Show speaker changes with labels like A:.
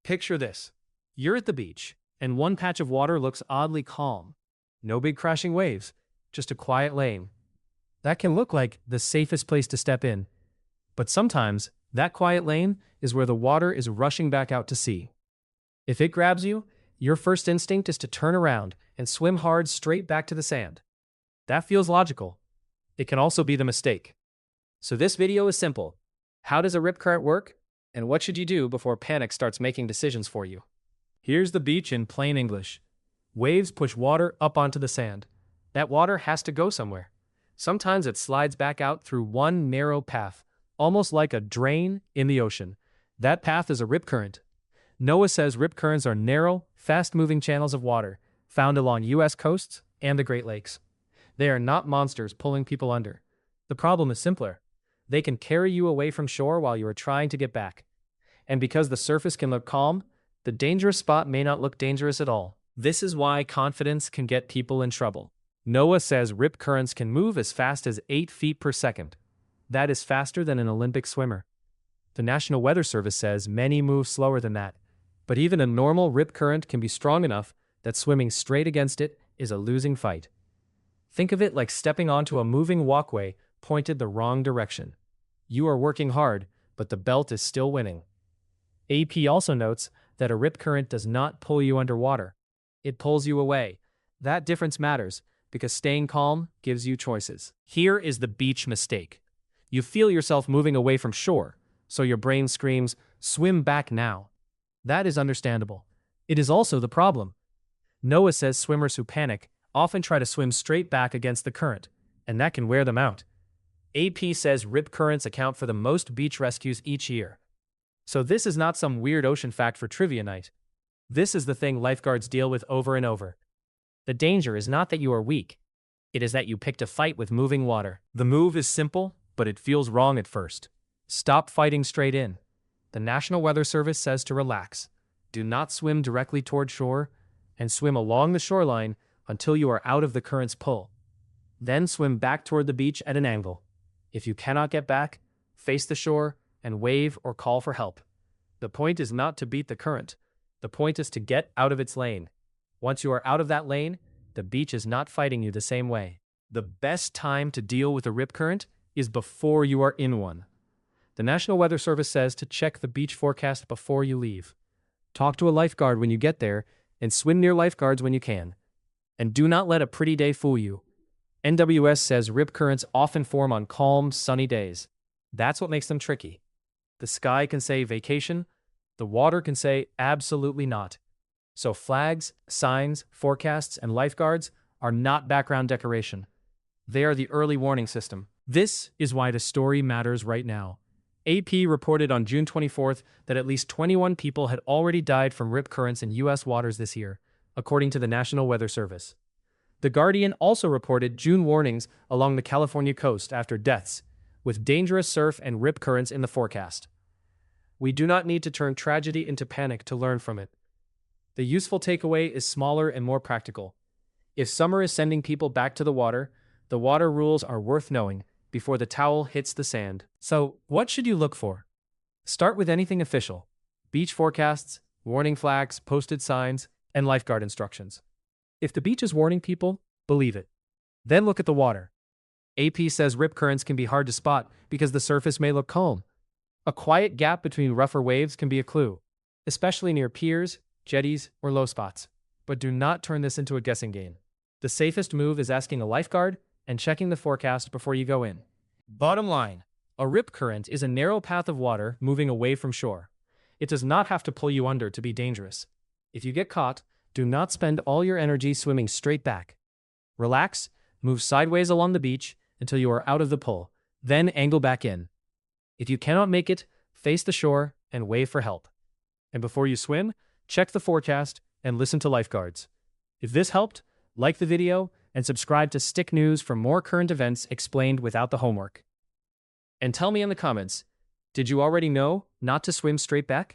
A: Picture this. You're at the beach, and one patch of water looks oddly calm. No big crashing waves, just a quiet lane. That can look like the safest place to step in. But sometimes, that quiet lane is where the water is rushing back out to sea. If it grabs you, your first instinct is to turn around and swim hard straight back to the sand. That feels logical. It can also be the mistake. So this video is simple. How does a rip current work? And what should you do before panic starts making decisions for you? Here's the beach in plain English. Waves push water up onto the sand. That water has to go somewhere. Sometimes it slides back out through one narrow path, almost like a drain in the ocean. That path is a rip current. NOAA says rip currents are narrow, fast-moving channels of water found along U.S. coasts and the Great Lakes. They are not monsters pulling people under. The problem is simpler. They can carry you away from shore while you are trying to get back. And because the surface can look calm, the dangerous spot may not look dangerous at all. This is why confidence can get people in trouble. NOAA says rip currents can move as fast as 8 feet per second. That is faster than an Olympic swimmer. The National Weather Service says many move slower than that. But even a normal rip current can be strong enough that swimming straight against it is a losing fight. Think of it like stepping onto a moving walkway pointed the wrong direction. You are working hard, but the belt is still winning. AP also notes that a rip current does not pull you underwater. It pulls you away. That difference matters because staying calm gives you choices. Here is the beach mistake. You feel yourself moving away from shore, so your brain screams, "Swim back now." That is understandable. It is also the problem. NOAA says swimmers who panic often try to swim straight back against the current, and that can wear them out. AP says rip currents account for the most beach rescues each year. So this is not some weird ocean fact for trivia night. This is the thing lifeguards deal with over and over. The danger is not that you are weak. It is that you picked a fight with moving water. The move is simple, but it feels wrong at first. Stop fighting straight in. The National Weather Service says to relax. Do not swim directly toward shore, and swim along the shoreline until you are out of the current's pull. Then swim back toward the beach at an angle. If you cannot get back, face the shore and wave or call for help. The point is not to beat the current. The point is to get out of its lane. Once you are out of that lane, the beach is not fighting you the same way. The best time to deal with a rip current is before you are in one. The National Weather Service says to check the beach forecast before you leave. Talk to a lifeguard when you get there, and swim near lifeguards when you can. And do not let a pretty day fool you. NWS says rip currents often form on calm, sunny days. That's what makes them tricky. The sky can say vacation, the water can say absolutely not. So flags, signs, forecasts, and lifeguards are not background decoration. They are the early warning system. This is why the story matters right now. AP reported on June 24th that at least 21 people had already died from rip currents in U.S. waters this year, according to the National Weather Service. The Guardian also reported June warnings along the California coast after deaths, with dangerous surf and rip currents in the forecast. We do not need to turn tragedy into panic to learn from it. The useful takeaway is smaller and more practical. If summer is sending people back to the water rules are worth knowing before the towel hits the sand. So, what should you look for? Start with anything official: beach forecasts, warning flags, posted signs, and lifeguard instructions. If the beach is warning people, believe it. Then look at the water. AP says rip currents can be hard to spot because the surface may look calm. A quiet gap between rougher waves can be a clue, especially near piers, jetties, or low spots. But do not turn this into a guessing game. The safest move is asking a lifeguard and checking the forecast before you go in. Bottom line, a rip current is a narrow path of water moving away from shore. It does not have to pull you under to be dangerous. If you get caught, do not spend all your energy swimming straight back. Relax, move sideways along the beach until you are out of the pull, then angle back in. If you cannot make it, face the shore and wave for help. And before you swim, check the forecast and listen to lifeguards. If this helped, like the video and subscribe to Stick News for more current events explained without the homework. And tell me in the comments, did you already know not to swim straight back?